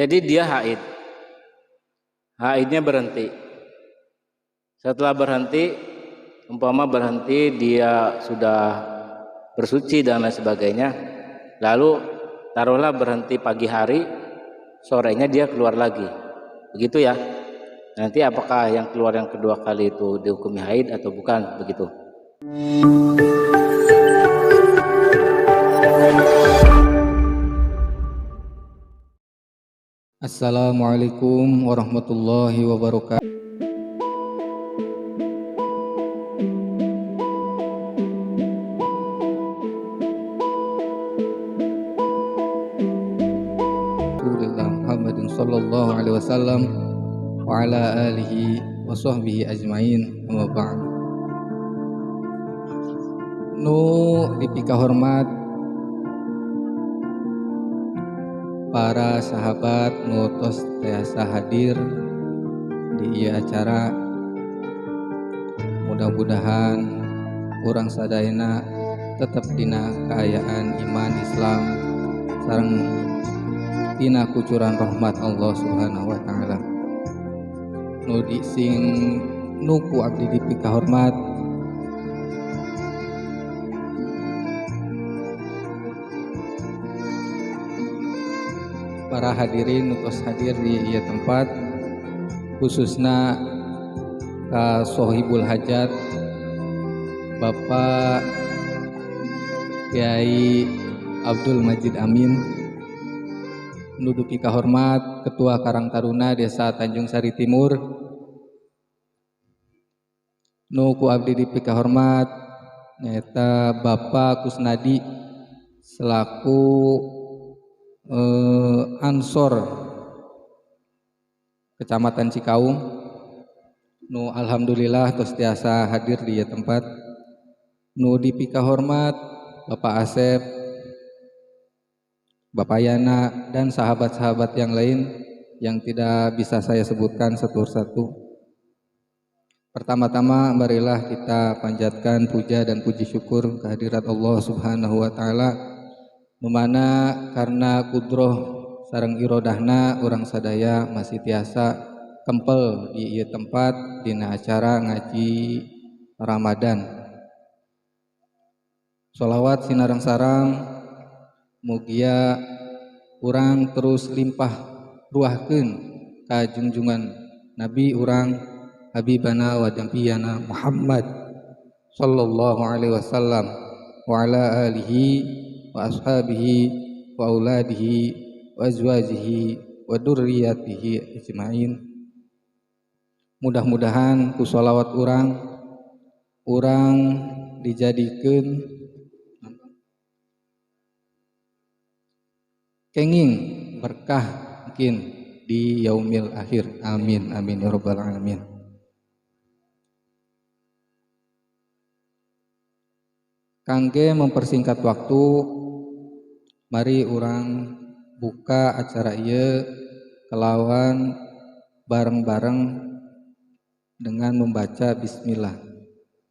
Jadi dia haid. Haidnya berhenti. Setelah berhenti, umpama berhenti dia sudah bersuci dan lain sebagainya. Lalu taruhlah berhenti pagi hari, sorenya dia keluar lagi. Begitu ya. Nanti apakah yang keluar yang kedua kali itu dihukumi haid atau bukan, begitu. Assalamualaikum warahmatullahi wabarakatuh. Muhammadin sallallahu alaihi wasallam wa ala alihi wa sahbihi ajmain, amma ba'd. Nu dipika hormat para sahabat nu tos tiasa hadir di ieu acara. Mudah-mudahan urang sadayana tetap dina kaayaan iman Islam sareng tina kucuran rahmat Allah Subhanahu wa taala. Nu sing nuku abdi dipika hormat para hadirin nutos hadir di ieu tempat, khususna ka sohibul hajat Bapak Kiai Abdul Majid Amin, nu dipika hormat Ketua Karang Taruna Desa Tanjung Sari Timur, nu ku abdi dipika hormat nyaeta Bapak Kusnadi selaku Ansor Kecamatan Cikaung, nu alhamdulillah tos tiasa hadir di tempat. Nu dipika hormat Bapak Asep, Bapak Yana, dan sahabat-sahabat yang lain yang tidak bisa saya sebutkan satu persatu. Pertama-tama marilah kita panjatkan puja dan puji syukur kehadirat Allah Subhanahu wa taala, memana karena kudroh sareng irodahna urang sadaya masih tiasa kempel di ieu tempat dina acara ngaji Ramadan. Sholawat sinarang-sarang mugia urang terus limpah ruahkeun ka junjungan Nabi urang Habibana wa Jampiana Muhammad sallallahu alaihi wasallam wa ala alihi wa ashabihi wa auladihi wa azwajihi wa dzurriyyatihi ajmain. Mudah-mudahan ku sholawat urang dijadikeun kenging berkah mungkin di yaumil akhir. Amin amin ya rabbal alamin. Kangge mempersingkat waktu, mari urang buka acara ieu kelawan bareng-bareng dengan membaca bismillah.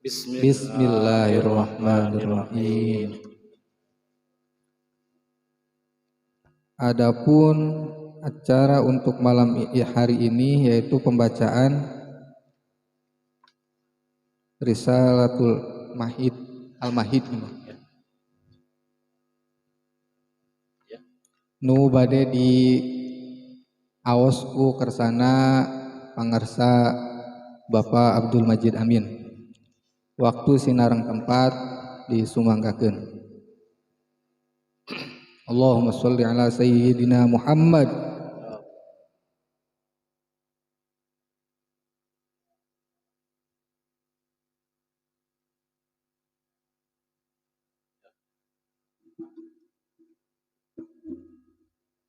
Bismillahirrahmanirrahim. Adapun acara untuk malam hari ini yaitu pembacaan Risalatul Mahid Al-Mahid nu bade di aosku kersana pangarsa Bapak Abdul Majid Amin. Waktu sinarang tempat disumanggakeun. Allahumma sholli ala sayyidina Muhammad.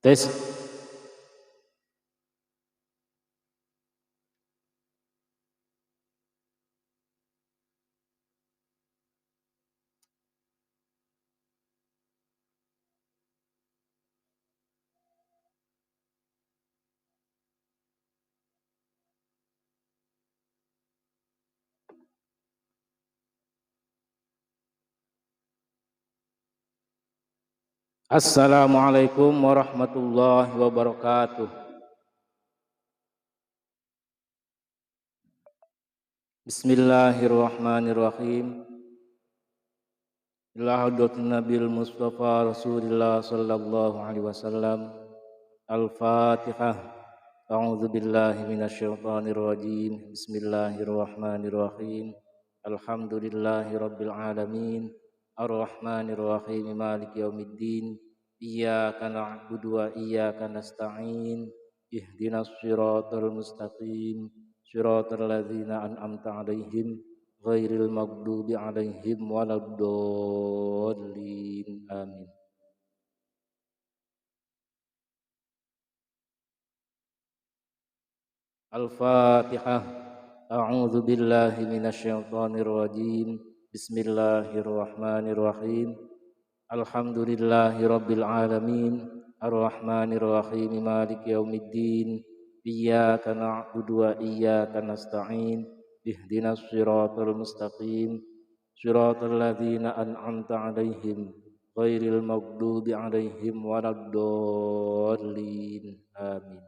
Tes. Assalamualaikum warahmatullahi wabarakatuh. Bismillahirrahmanirrahim. Ila hadratin Nabil Mustafa Rasulillah sallallahu alaihi wasallam. Al-Fatihah. A'udzu billahi minasyaitonir rajim. Bismillahirrahmanirrahim. Alhamdulillahi rabbil alamin. Ar-Rahmanir Rahim. Maliki yaumiddin. Iyyaka na'budu wa iyyaka nasta'in. Ihdinas siratal mustaqim. Siratal ladzina an'amta 'alaihim ghairil maghdubi 'alaihim waladdallin. Amin. Al-Fatihah. A'udzu billahi minasyaitonir rajim. Bismillahirrahmanirrahim. Alhamdulillahi rabbil alamin. Ar-Rahmanir Rahim. Maliki yaumiddin. Iyyaka na'budu wa iyyaka nasta'in. Ihdinas siratal mustaqim. Siratal ladzina an'amta 'alaihim ghairil maghdubi 'alaihim waladdallin. Amin.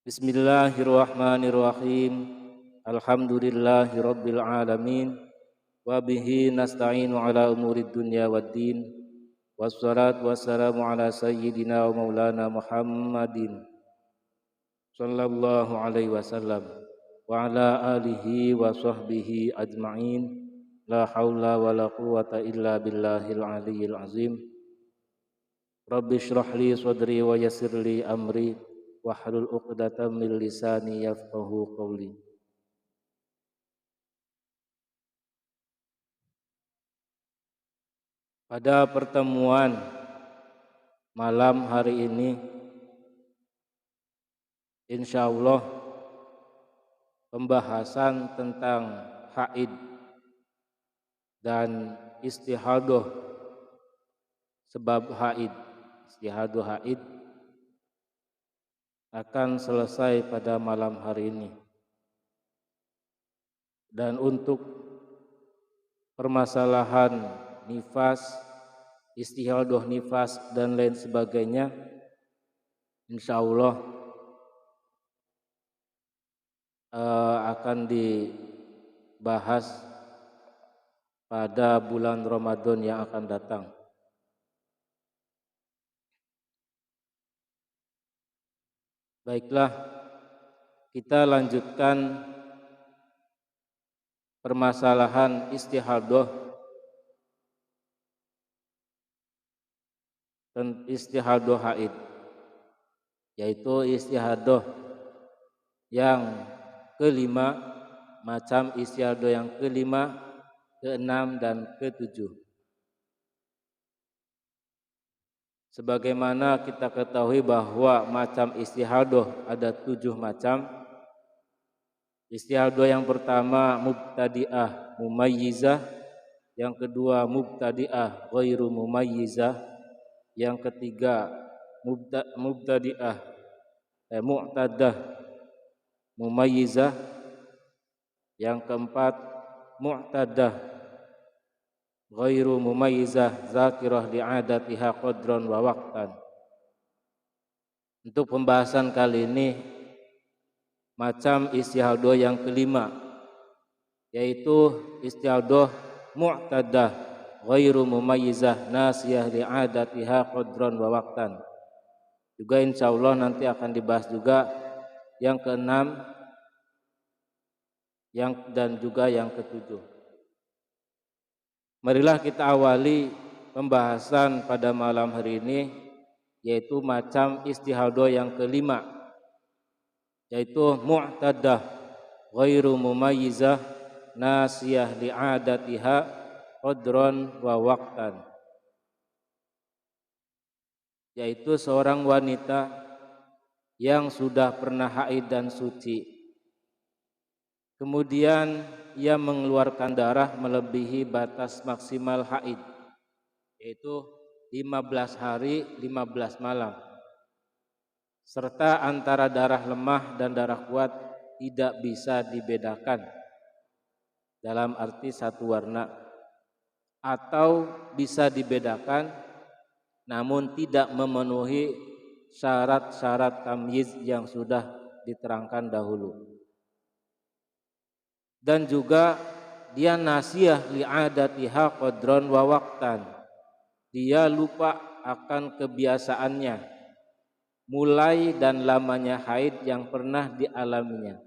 Bismillahirrahmanirrahim. Alhamdulillahi rabbil alamin. Wa bihi nasta'inu ala umurid dunya waddin. Wassalatu wassalamu ala sayyidina wa maulana Muhammadin sallallahu alaihi wasallam wa ala alihi wa sahbihi ajma'in. La haula wa la quwata illa billahil aliyyil azim. Rabbi shrah li sadri wa yassir li amri wahlul 'uqdatam min lisani yafqahu qawli. Pada pertemuan malam hari ini, insyaallah pembahasan tentang haid dan istihadah, sebab haid, istihadah haid akan selesai pada malam hari ini. Dan untuk permasalahan nifas, istihadah nifas dan lain sebagainya, insyaallah akan dibahas pada bulan Ramadan yang akan datang. Baiklah, kita lanjutkan permasalahan istihadah dan istihadah haid, yaitu istihadah yang kelima, macam istihadah yang kelima, keenam dan ketujuh. Sebagaimana kita ketahui bahwa macam istihadah ada 7 macam. Istihadah yang pertama mubtadi'ah mumayyizah, yang kedua mubtadi'ah ghairu mumayyizah, yang ketiga mubtadi'ah mu'tadah mumayyizah, yang keempat mu'tadah ghairu mumayyizah zakirah li'adatiha qadran wa waqtan. Untuk pembahasan kali ini macam istihadah yang kelima, yaitu istihadah mu'tadah ghairu mumayyizah nasiyah li'adatiha qadran wa waqtan. Juga insyaallah nanti akan dibahas juga yang keenam dan juga yang ketujuh. Marilah kita awali pembahasan pada malam hari ini, yaitu macam istihadah yang kelima, yaitu mu'tadah ghairu mumayyizah nasiyah li'adatiha qadran wa waqtan, yaitu seorang wanita yang sudah pernah haid dan suci, kemudian ia mengeluarkan darah melebihi batas maksimal haid, yaitu 15 hari 15 malam, serta antara darah lemah dan darah kuat tidak bisa dibedakan. dalam arti satu warna, atau bisa dibedakan namun tidak memenuhi syarat-syarat tamyiz yang sudah diterangkan dahulu. Dan juga dia nasiyah li'adatiha qadron wa waqtan. Dia lupa akan kebiasaannya, mulai dan lamanya haid yang pernah dialaminya.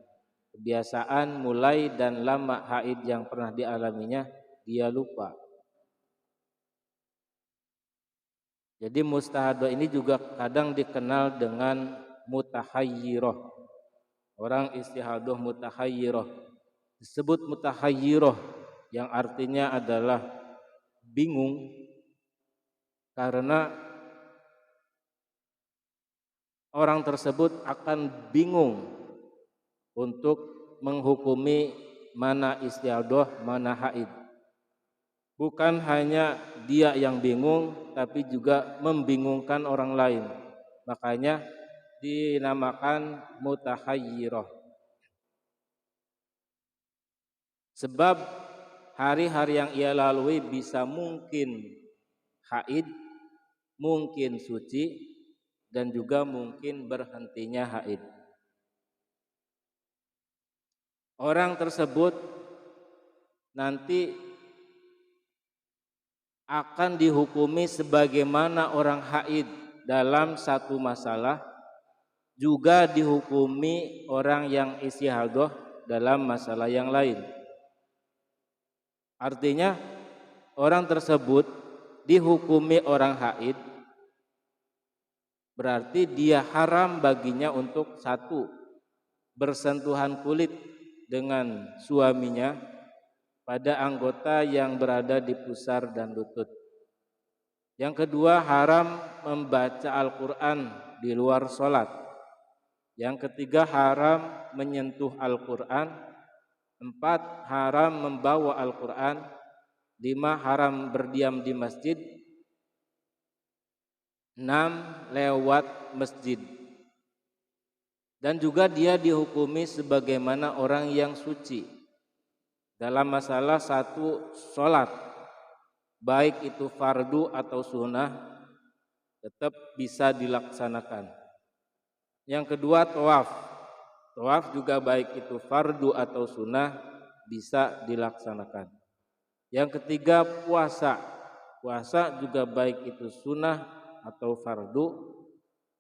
Kebiasaan mulai dan lama haid yang pernah dialaminya dia lupa. Jadi mustahadah ini juga kadang dikenal dengan mutahayyirah. Orang istihadah mutahayyirah disebut mutahayyirah yang artinya adalah bingung karena orang tersebut akan bingung untuk menghukumi mana istihadah, mana haid. Bukan hanya dia yang bingung, tapi juga membingungkan orang lain. Makanya dinamakan mutahayyirah. Sebab hari-hari yang ia lalui bisa mungkin haid, mungkin suci, dan juga mungkin berhentinya haid. Orang tersebut nanti akan dihukumi sebagaimana orang haid dalam satu masalah, juga dihukumi orang yang istihadah dalam masalah yang lain. Artinya orang tersebut dihukumi orang haid, berarti dia haram baginya untuk satu, bersentuhan kulit dengan suaminya pada anggota yang berada di pusar dan lutut. Yang kedua, haram membaca Al-Quran di luar sholat. Yang ketiga, haram menyentuh Al-Quran. 4, haram membawa Al-Quran. 5, haram berdiam di masjid. 6, lewat masjid. Dan juga dia dihukumi sebagaimana orang yang suci dalam masalah satu sholat, baik itu fardu atau sunnah, tetap bisa dilaksanakan. Yang kedua, tawaf. Tawaf juga baik itu fardu atau sunnah bisa dilaksanakan. Yang ketiga, puasa. Puasa juga baik itu sunnah atau fardu,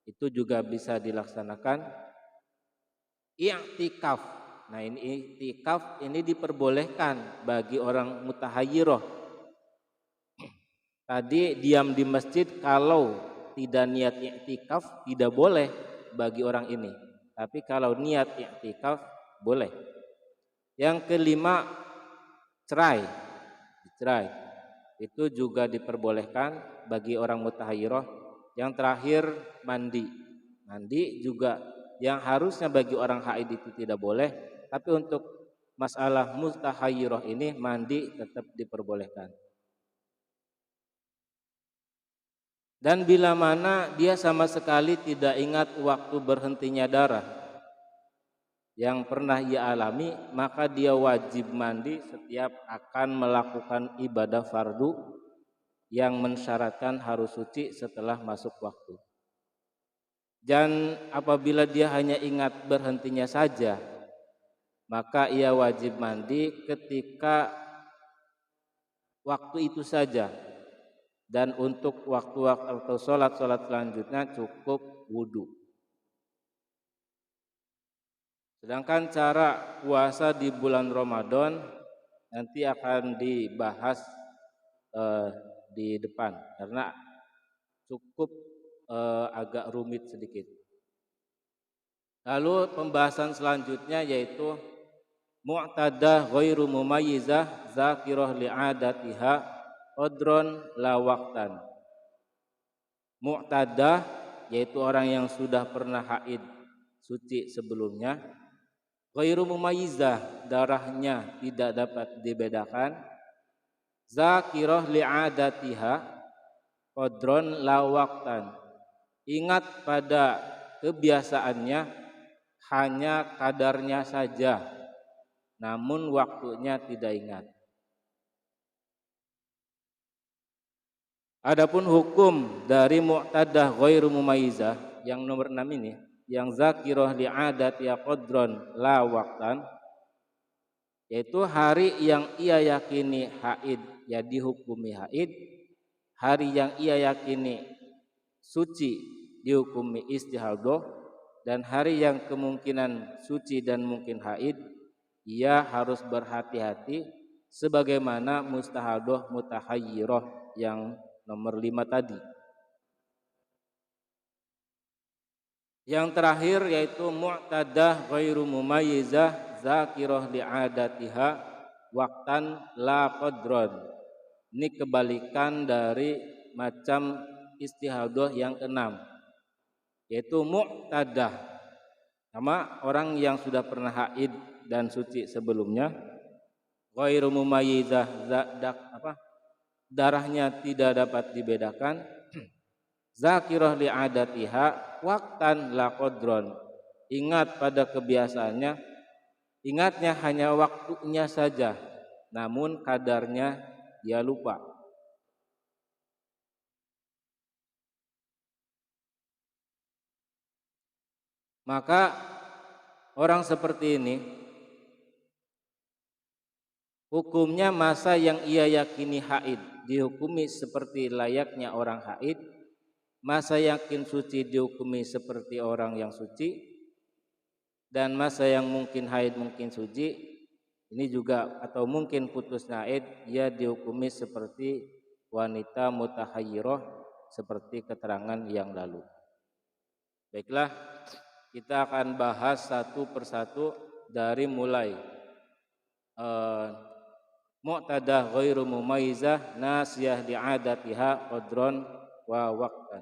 itu juga bisa dilaksanakan. I'tikaf. Nah, ini i'tikaf ini diperbolehkan bagi orang mutahayyirah. Tadi diam di masjid kalau tidak niat i'tikaf tidak boleh bagi orang ini. Tapi kalau niat i'tikaf boleh. Yang kelima, cerai. Itu juga diperbolehkan bagi orang mutahayyirah. Yang terakhir, mandi. Mandi juga yang harusnya bagi orang haid itu tidak boleh, tapi untuk masalah mutahayyirah ini mandi tetap diperbolehkan. Dan bila mana dia sama sekali tidak ingat waktu berhentinya darah yang pernah ia alami, maka dia wajib mandi setiap akan melakukan ibadah fardu yang mensyaratkan harus suci setelah masuk waktu. Dan apabila dia hanya ingat berhentinya saja, maka ia wajib mandi ketika waktu itu saja. Dan untuk waktu-waktu atau sholat-sholat selanjutnya cukup wudu. Sedangkan cara puasa di bulan Ramadan nanti akan dibahas di depan karena cukup agak rumit sedikit. Lalu pembahasan selanjutnya yaitu mu'tadah ghairu mumayyizah zakirah li'adatiha qadron la waqtan. Mu'tadah yaitu orang yang sudah pernah haid suci sebelumnya, ghairu mumayyizah darahnya tidak dapat dibedakan, zakirah li'adatiha qadron la waqtan. Ingat pada kebiasaannya hanya kadarnya saja, namun waktunya tidak ingat. Adapun hukum dari mu'tadah ghairu mumayyizah yang nomor 6 ini, yang zakirah li'adati qadron la waqtan, yaitu hari yang ia yakini haid ya dihukumi haid, hari yang ia yakini suci dihukumi istihadah, dan hari yang kemungkinan suci dan mungkin haid ia harus berhati-hati sebagaimana mustahadah mutahayyirah yang nomor 5 tadi. Yang terakhir yaitu mu'tadah ghairu mumayyizah zakirah li'adatiha waqtan la qadron. Ini kebalikan dari macam istihadah yang keenam, yaitu mu'tadah, sama orang yang sudah pernah haid dan suci sebelumnya, ghairu mumayyizah darahnya tidak dapat dibedakan, zakirah li'adatiha waqtan la qadron, ingat pada kebiasaannya, ingatnya hanya waktunya saja, namun kadarnya dia lupa. Maka orang seperti ini hukumnya masa yang ia yakini haid dihukumi seperti layaknya orang haid, masa yakin suci dihukumi seperti orang yang suci, dan masa yang mungkin haid mungkin suci ini juga atau mungkin putusnya haid ia dihukumi seperti wanita mutahayyirah seperti keterangan yang lalu. Baiklah, kita akan bahas satu persatu dari mulai mu'tadah ghairu mumayyizah nasiyah li'adatiha qadron wa waqtan.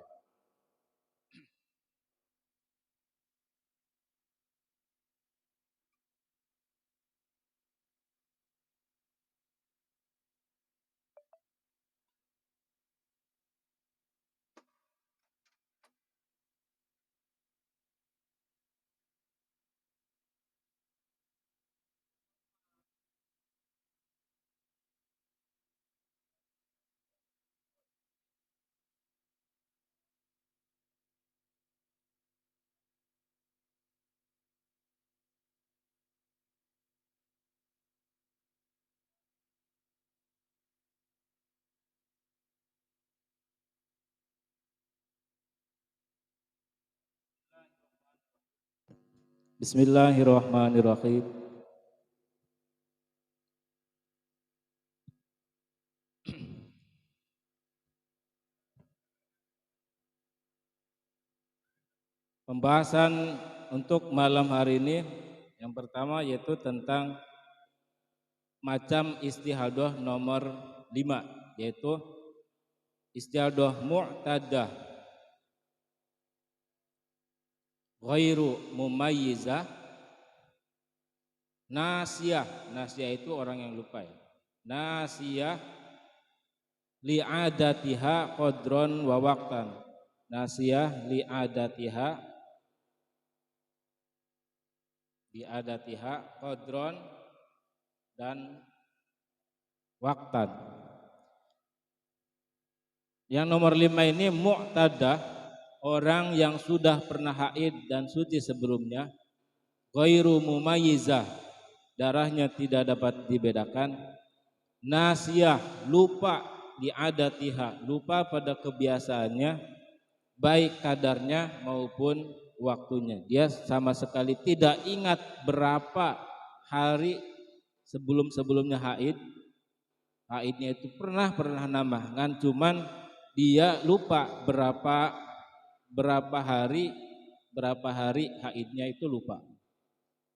Bismillahirrahmanirrahim. Pembahasan untuk malam hari ini yang pertama yaitu tentang macam istihadah nomor 5, yaitu istihadah mu'tadah ghairu mumayyizah nasiyah. Nasiyah itu orang yang lupa ya. Nasiyah li'adatiha qadron wa waqtan. Nasiyah li'adatiha qadron dan waqtan. Yang nomor 5 ini mu'tadah, orang yang sudah pernah haid dan suci sebelumnya, ghairu mumayyizah, darahnya tidak dapat dibedakan, nasiyah, lupa, li'adatiha, lupa pada kebiasaannya, baik kadarnya maupun waktunya. Dia sama sekali tidak ingat berapa hari sebelumnya haidnya itu pernah nambah, kan cuman dia lupa berapa hari haidnya itu lupa.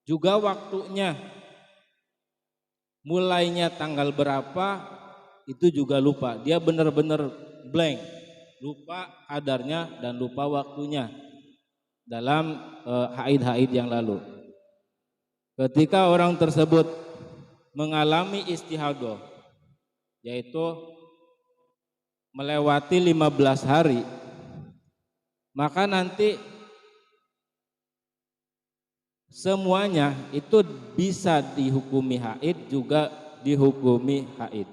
Juga waktunya, mulainya tanggal berapa itu juga lupa. Dia benar-benar blank, lupa kadarnya dan lupa waktunya dalam haid yang lalu. Ketika orang tersebut mengalami istihadah, yaitu melewati 15 hari, maka nanti semuanya itu bisa dihukumi haid, juga dihukumi haid.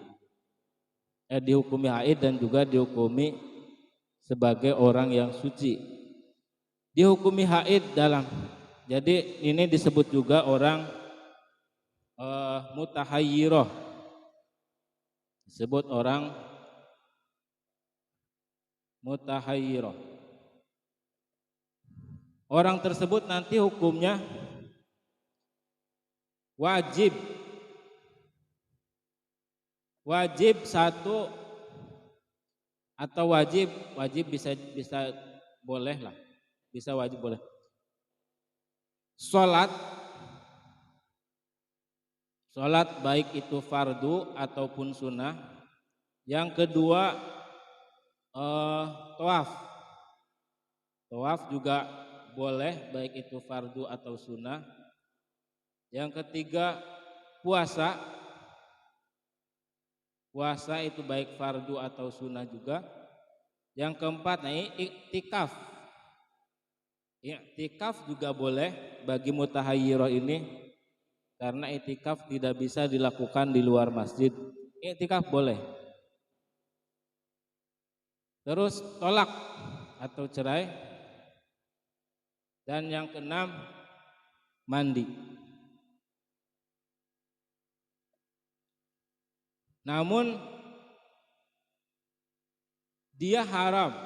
Dihukumi haid dan juga dihukumi sebagai orang yang suci. Dihukumi haid dalam, jadi ini disebut juga orang mutahayyirah, disebut orang mutahayyirah. Orang tersebut nanti hukumnya wajib satu, atau wajib bisa boleh lah, bisa wajib boleh. Sholat baik itu fardu ataupun sunnah. Yang kedua tawaf juga boleh baik itu fardu atau sunnah. Yang ketiga puasa itu baik fardu atau sunnah juga. Yang keempat iktikaf juga boleh bagi mutahayyirah ini, karena iktikaf tidak bisa dilakukan di luar masjid. Iktikaf boleh. Terus tolak atau cerai. Dan yang keenam mandi. Namun dia haram,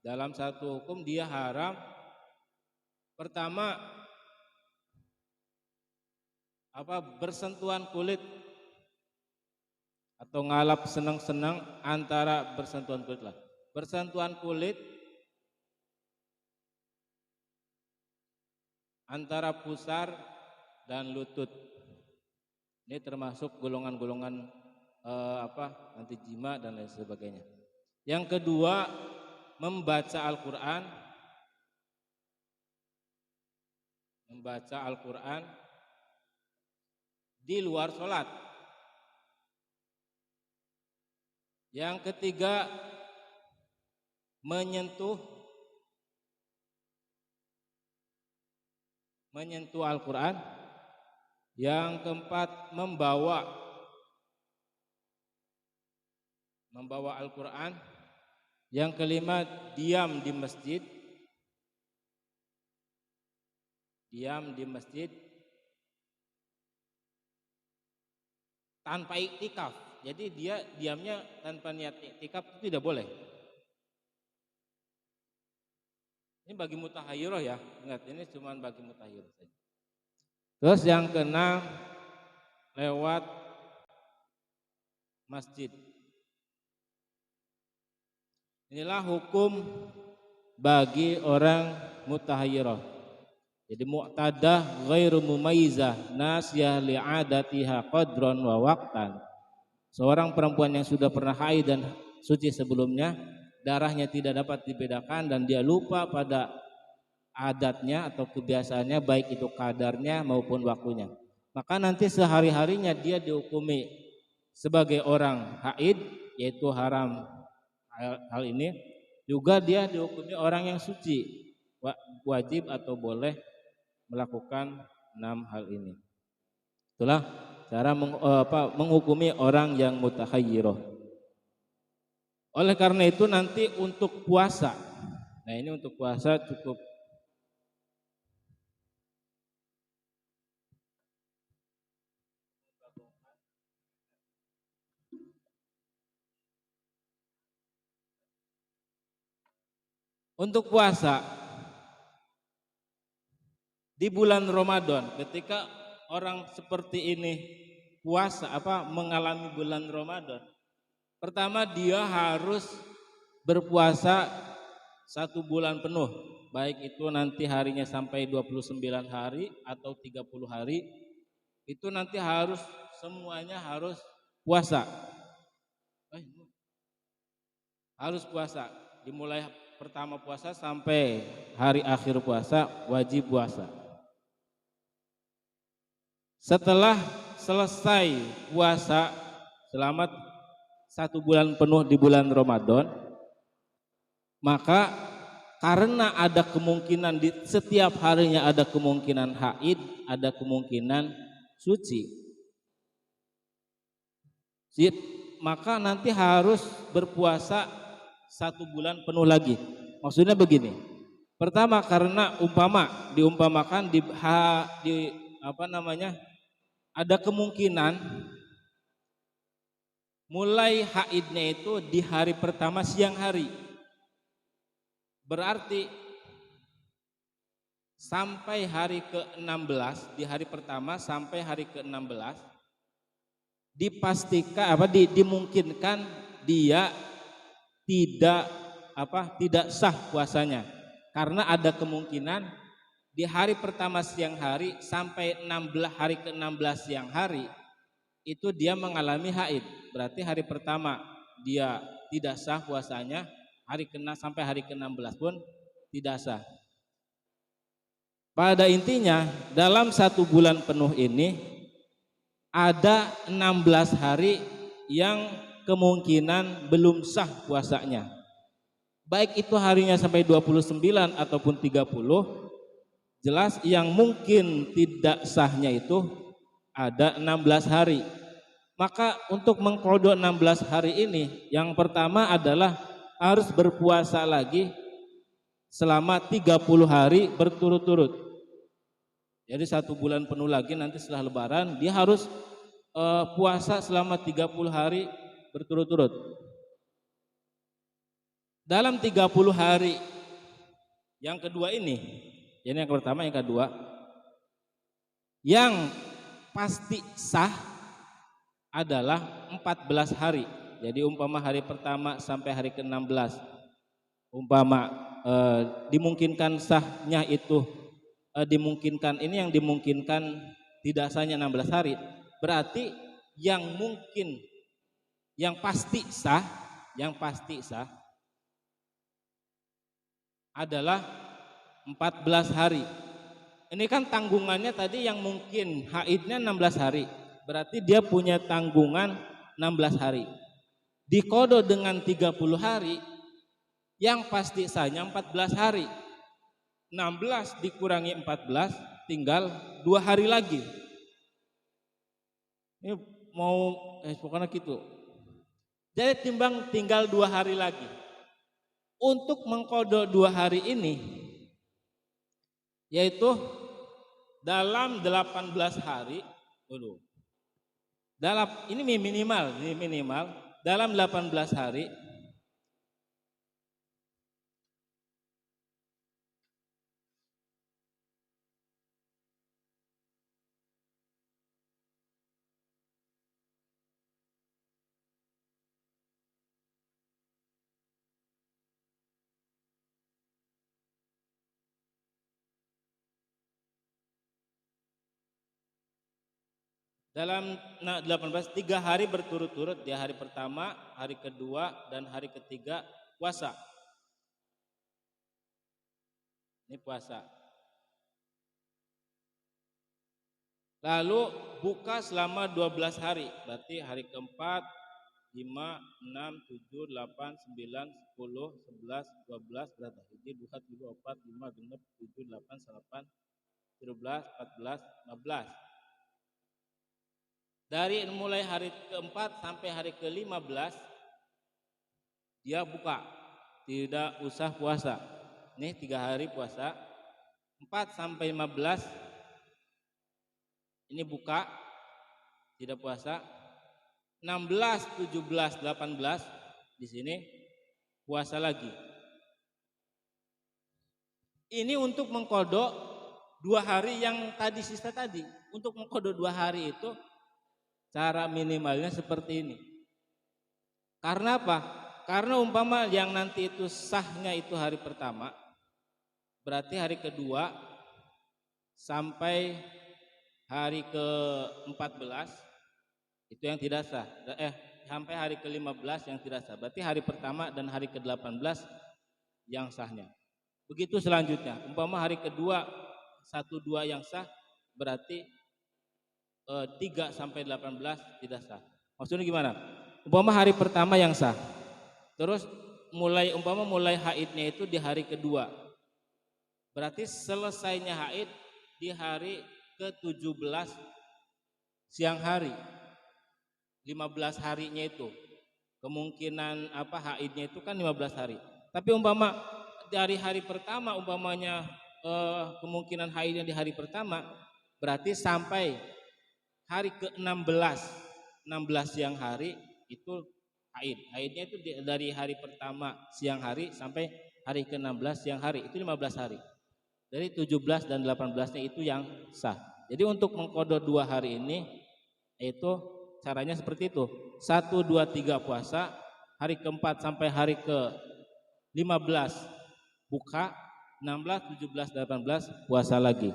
dalam satu hukum dia haram. Pertama, bersentuhan kulit atau ngalap senang-senang antara bersentuhan kulit lah. Bersentuhan kulit antara pusar dan lutut. Ini termasuk golongan-golongan anti jima dan lain sebagainya. Yang kedua, membaca Al-Qur'an di luar sholat. Yang ketiga, menyentuh Al-Qur'an. Yang keempat, membawa Al-Qur'an. Yang kelima, diam di masjid tanpa iktikaf. Jadi dia diamnya tanpa niat iktikaf itu tidak boleh. Ini bagi mutahayyirah ya, ingat ini cuma bagi mutahayyirah saja. Terus yang keenam, lewat masjid. Inilah hukum bagi orang mutahayyirah. Jadi mu'tadah ghairu mumayyizah nasiyah li'adatiha qadran wa waqtan. Seorang perempuan yang sudah pernah haid dan suci sebelumnya, darahnya tidak dapat dibedakan dan dia lupa pada adatnya atau kebiasaannya, baik itu kadarnya maupun waktunya. Maka nanti sehari-harinya dia dihukumi sebagai orang haid, yaitu haram hal ini. Juga dia dihukumi orang yang suci, wajib atau boleh melakukan 6 hal ini. Itulah cara menghukumi orang yang mutahayyirah. Oleh karena itu nanti untuk puasa, nah ini untuk puasa cukup untuk puasa di bulan Ramadan. Ketika orang seperti ini puasa mengalami bulan Ramadan, pertama dia harus berpuasa 1 bulan penuh, baik itu nanti harinya sampai 29 hari atau 30 hari, itu nanti harus semuanya harus puasa. Harus puasa, dimulai pertama puasa sampai hari akhir puasa wajib puasa. Setelah selesai puasa selama 1 bulan penuh di bulan Ramadan, maka karena ada kemungkinan di setiap harinya ada kemungkinan haid, ada kemungkinan suci. Maka nanti harus berpuasa 1 bulan penuh lagi. Maksudnya begini. Pertama, karena diumpamakan ada kemungkinan mulai haidnya itu di hari pertama siang hari. Berarti sampai hari ke-16, di hari pertama sampai hari ke-16 dimungkinkan dia tidak sah puasanya, karena ada kemungkinan di hari pertama siang hari sampai hari ke-16 siang hari itu dia mengalami haid. Berarti hari pertama dia tidak sah puasanya, sampai hari ke-16 pun tidak sah. Pada intinya dalam 1 bulan penuh ini ada 16 hari yang kemungkinan belum sah puasanya. Baik itu harinya sampai 29 ataupun 30, jelas yang mungkin tidak sahnya itu ada 16 hari. Maka untuk mengqadha 16 hari ini, yang pertama adalah harus berpuasa lagi selama 30 hari berturut-turut. Jadi 1 bulan penuh lagi nanti setelah lebaran dia harus puasa selama 30 hari berturut-turut. Dalam 30 hari yang kedua ini yang pertama, yang kedua, yang pasti sah adalah 14 hari. Jadi umpama hari pertama sampai hari ke-16 dimungkinkan sahnya itu dimungkinkan tidak sahnya 16 hari. Berarti yang pasti sah adalah 14 hari. Ini kan tanggungannya tadi yang mungkin haidnya 16 hari. Berarti dia punya tanggungan 16 hari. Diqadha dengan 30 hari, yang pasti sahnya 14 hari. 16 dikurangi 14 tinggal 2 hari lagi. Ini pokoknya gitu. Jadi tinggal 2 hari lagi. Untuk mengqadha 2 hari ini, yaitu dalam 18 hari, ini minimal dalam 18 hari dalam 18, 3 hari berturut-turut, di hari pertama, hari kedua, dan hari ketiga puasa. Ini puasa. Lalu buka selama 12 hari, berarti hari keempat, 5, 6, 7, 8, 9, 10, 11, 12, berapa? 1, 2, 3, 4, 5, 6, 7, 8, 9, 13, 14, 15. Dari mulai hari keempat sampai hari ke-15 dia buka, tidak usah puasa. Ini 3 hari puasa. 4 sampai 15 ini buka, tidak puasa. 16, 17, 18 di sini puasa lagi. Ini untuk mengqadha 2 hari yang tadi sisa tadi. Untuk mengqadha 2 hari itu cara minimalnya seperti ini. Karena apa? Karena umpama yang nanti itu sahnya itu hari pertama, berarti hari kedua sampai hari ke-14 itu yang tidak sah. Sampai hari ke-15 yang tidak sah. Berarti hari pertama dan hari ke-18 yang sahnya. Begitu selanjutnya. Umpama hari kedua 1, 2 yang sah, berarti 3 sampai 18 tidak sah. Maksudnya gimana? Umpama hari pertama yang sah, terus mulai haidnya itu di hari kedua. Berarti selesainya haid di hari ke-17 siang hari. 15 harinya itu. Kemungkinan haidnya itu kan 15 hari. Tapi umpama dari hari pertama umpamanya kemungkinan haidnya di hari pertama, berarti sampai hari ke-16 siang hari itu haid. Haidnya itu dari hari pertama siang hari sampai hari ke-16 siang hari, itu 15 hari. Dari 17 dan 18-nya itu yang sah. Jadi untuk mengkodok 2 hari ini itu caranya seperti itu. 1, 2, 3 puasa, hari keempat sampai hari ke-15 buka, 16, 17, 18 puasa lagi.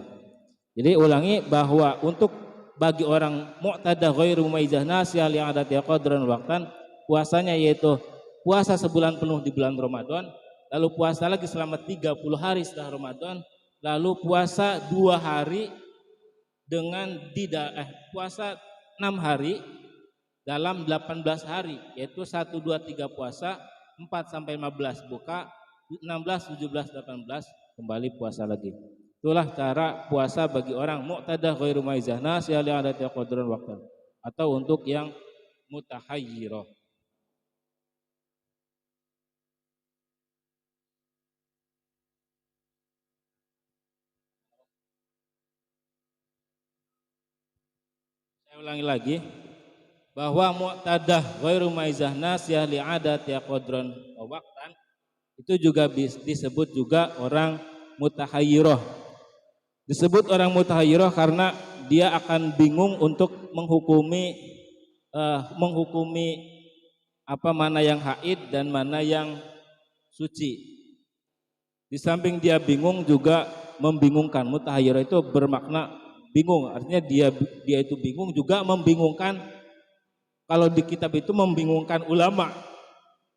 Jadi ulangi bahwa untuk bagi orang mu'tadah ghairu mumayyizah nasiyah li adati qadran waqtan, puasanya yaitu puasa sebulan penuh di bulan Ramadan, lalu puasa lagi selama 30 hari setelah Ramadan, lalu puasa 2 hari dengan puasa 6 hari dalam 18 hari, yaitu 1, 2, 3 puasa, 4 sampai 15 buka, 16, 17, 18 kembali puasa lagi. Itulah cara puasa bagi orang mu'tadah ghairu mumayyizah nasiyah li adati qadran waqtan, atau untuk yang mutahayyirah. Saya ulangi lagi bahwa mu'tadah ghairu mumayyizah nasiyah li adati qadran waqtan itu juga disebut juga orang mutahayyirah. Disebut orang mutahayyirah karena dia akan bingung untuk menghukumi mana yang haid dan mana yang suci. Di samping dia bingung juga membingungkan. Mutahayyirah itu bermakna bingung, artinya dia itu bingung juga membingungkan. Kalau di kitab itu membingungkan ulama,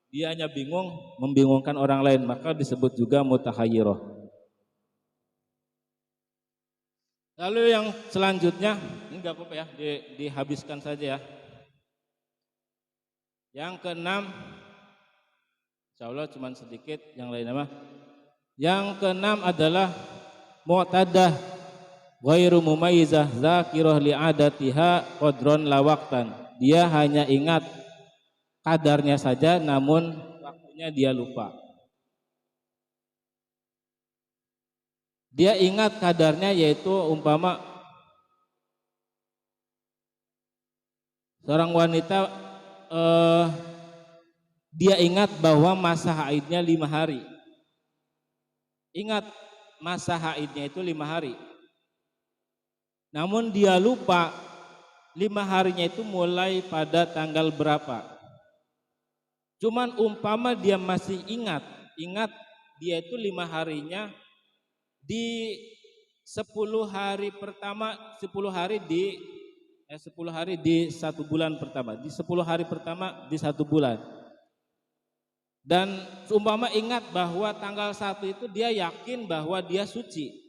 dia hanya bingung membingungkan orang lain, maka disebut juga mutahayyirah. Lalu yang selanjutnya, ini enggak apa-apa ya, dihabiskan saja ya. Yang keenam, insyaallah cuma sedikit, yang lain apa? Yang keenam adalah mu'tadah ghairu mumayyizah dzakirah li adatiha qadron la waqtan. Dia hanya ingat kadarnya saja namun waktunya dia lupa. Dia ingat kadarnya, yaitu umpama seorang wanita dia ingat bahwa masa haidnya 5 hari. Ingat masa haidnya itu 5 hari. Namun dia lupa 5 harinya itu mulai pada tanggal berapa. Cuman umpama dia masih ingat dia itu 5 harinya di 10 hari pertama, 10 hari di 10 hari di 1 bulan pertama, di 10 hari pertama di 1 bulan. Dan umpama ingat bahwa tanggal 1 itu dia yakin bahwa dia suci.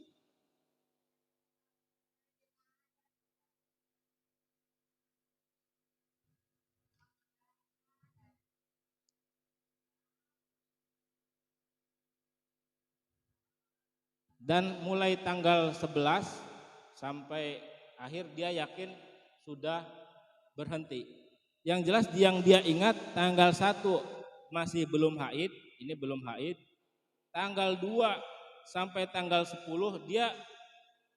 Dan mulai tanggal 11 sampai akhir dia yakin sudah berhenti. Yang jelas yang dia ingat tanggal 1 masih belum haid, ini belum haid. Tanggal 2 sampai tanggal 10 dia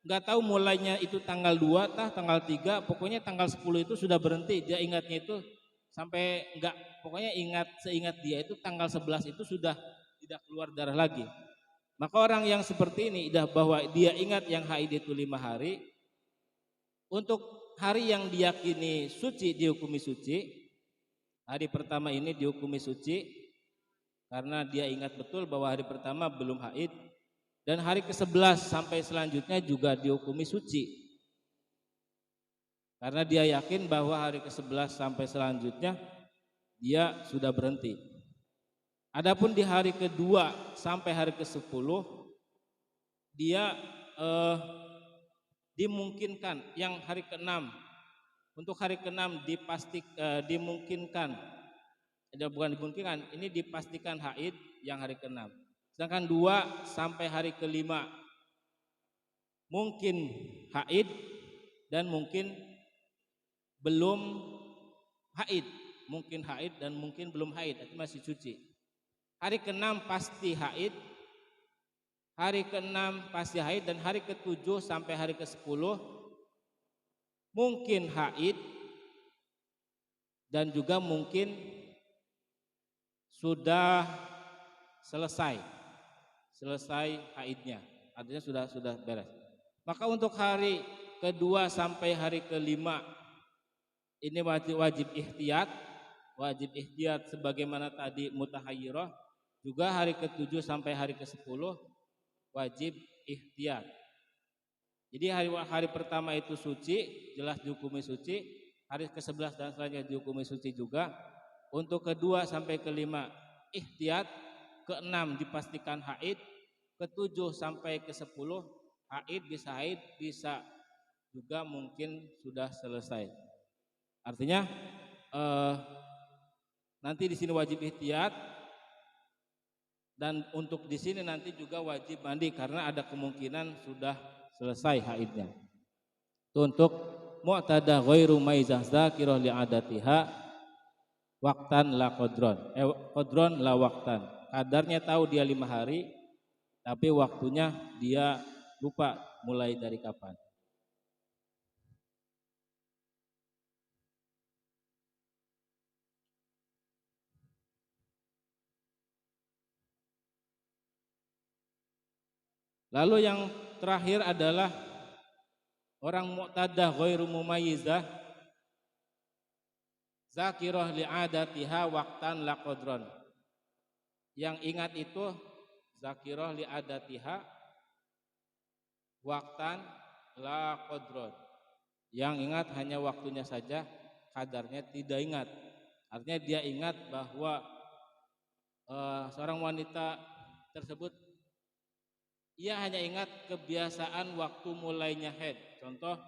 enggak tahu mulainya itu tanggal 2 tanggal 3, pokoknya tanggal 10 itu sudah berhenti. Dia ingatnya itu sampai enggak, pokoknya seingat dia itu tanggal 11 itu sudah tidak keluar darah lagi. Maka orang yang seperti ini bahwa dia ingat yang haid itu 5 hari, untuk hari yang diyakini suci dihukumi suci. Hari pertama ini dihukumi suci karena dia ingat betul bahwa hari pertama belum haid, dan hari ke-11 sampai selanjutnya juga dihukumi suci. Karena dia yakin bahwa hari ke-11 sampai selanjutnya dia sudah berhenti. Adapun di hari kedua sampai hari ke-10 dia dimungkinkan, yang hari ke-6, untuk hari ke-6 dimungkinkan bukan dimungkinkan, ini dipastikan haid yang hari ke-6. Sedangkan 2 sampai hari ke-5 mungkin haid dan mungkin belum haid, mungkin haid dan mungkin belum haid, itu masih suci. Hari ke-6 pasti haid, hari ke-6 pasti haid, dan hari ke-7 sampai hari ke-10 mungkin haid dan juga mungkin sudah selesai haidnya, artinya sudah beres. Maka untuk hari ke-2 sampai hari ke-5 ini wajib ihtiyat sebagaimana tadi mutahayyirah. Juga hari ke-7 sampai hari ke-10 wajib ihtiyat. Jadi hari pertama itu suci, jelas dihukumi suci. Hari ke-11 dan selanjutnya dihukumi suci juga. Untuk ke-2 sampai ke-5 ihtiyat, ke-6 dipastikan haid, ke-7 sampai ke-10 haid, bisa juga mungkin sudah selesai. Artinya nanti di sini wajib ihtiyat, dan untuk di sini nanti juga wajib mandi karena ada kemungkinan sudah selesai haidnya. Itu untuk mu'tada ghairu maizah zakirah li'adatiha waqtan la qadron. Qadron la waqtan. Kadarnya tahu dia 5 hari, tapi waktunya dia lupa mulai dari kapan. Lalu yang terakhir adalah orang mu'tadah ghairu mumayyizah zakirah li'adatiha waqtan la qadron. Yang ingat itu zakirah li'adatiha waqtan la qadron. Yang ingat hanya waktunya saja, kadarnya tidak ingat. Artinya dia ingat bahwa seorang wanita tersebut, ia hanya ingat kebiasaan waktu mulainya haid. Contoh,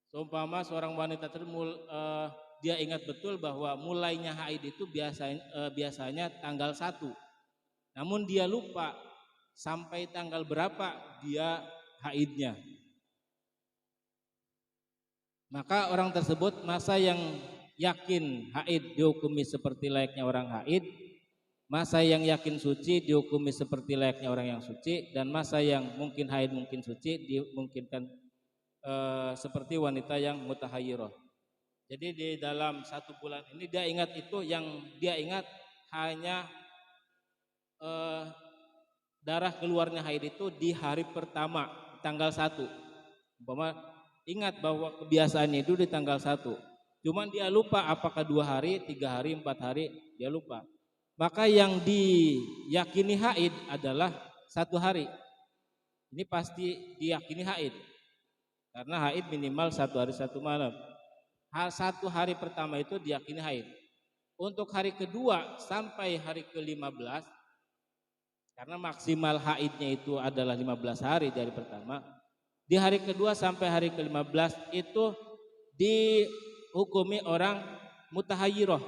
seumpama seorang wanita dia ingat betul bahwa mulainya haid itu biasanya tanggal 1. Namun dia lupa sampai tanggal berapa dia haidnya. Maka orang tersebut, masa yang yakin haid dihukumi seperti layaknya orang haid, masa yang yakin suci dihukumi seperti layaknya orang yang suci, dan masa yang mungkin haid mungkin suci dimungkinkan seperti wanita yang mutahayyirah. Jadi di dalam 1 bulan ini dia ingat itu, yang dia ingat hanya darah keluarnya haid itu di hari pertama tanggal 1. Umpama ingat bahwa kebiasaannya itu di tanggal 1. Cuman dia lupa apakah 2 hari, 3 hari, 4 hari, dia lupa. Maka yang diyakini haid adalah 1 hari. Ini pasti diyakini haid, karena haid minimal 1 hari 1 malam. 1 hari pertama itu diyakini haid. Untuk hari kedua sampai hari ke-15, karena maksimal haidnya itu adalah 15 hari dari pertama, di hari kedua sampai hari ke-15 itu dihukumi orang mutahayyirah.